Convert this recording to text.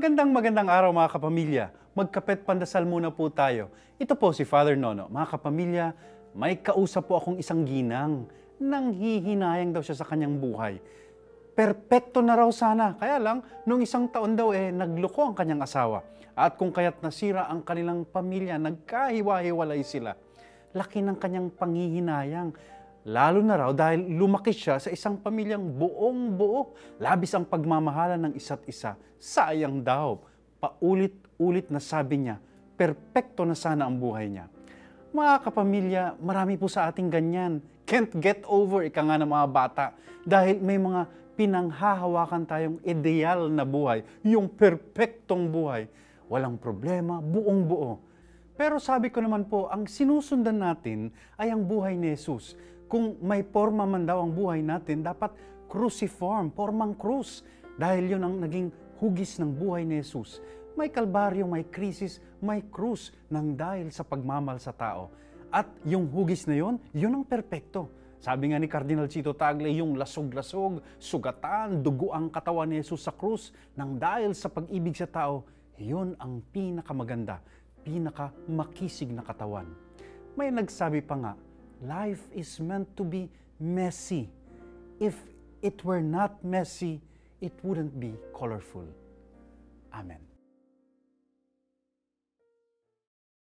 Magandang araw mga kapamilya. Magkapet pandasal muna po tayo. Ito po si Father Nono. Mga kapamilya, may kausap po akong isang ginang. Nanghihinayang daw siya sa kanyang buhay. Perpekto na raw sana. Kaya lang, nung isang taon daw nagloko ang kanyang asawa. At kung kaya't nasira ang kanilang pamilya, nagkahiwa-hiwalay sila. Laki ng kanyang panghihinayang. Lalo na raw dahil lumaki siya sa isang pamilyang buong-buo. Labis ang pagmamahalan ng isa't isa. Sayang daw. Paulit-ulit na sabi niya, perpekto na sana ang buhay niya. Mga kapamilya, marami po sa ating ganyan. Can't get over, ika nga ng mga bata. Dahil may mga pinanghahawakan tayong ideal na buhay. Yung perpektong buhay. Walang problema, buong-buo. Pero sabi ko naman po, ang sinusundan natin ay ang buhay ni Jesus. Kung may forma man daw ang buhay natin, dapat cruciform, formang krus. Dahil yun ang naging hugis ng buhay ni Jesus. May kalbaryo, may krisis, may krus nang dahil sa pagmamahal sa tao. At yung hugis na yun, yun ang perpekto. Sabi nga ni Cardinal Cito Tagle, yung lasog-lasog, sugatan, dugo ang katawan ni Jesus sa krus nang dahil sa pag-ibig sa tao, yun ang pinakamaganda, pinakamakisig na katawan. May nagsabi pa nga, life is meant to be messy. If it were not messy, it wouldn't be colorful. Amen.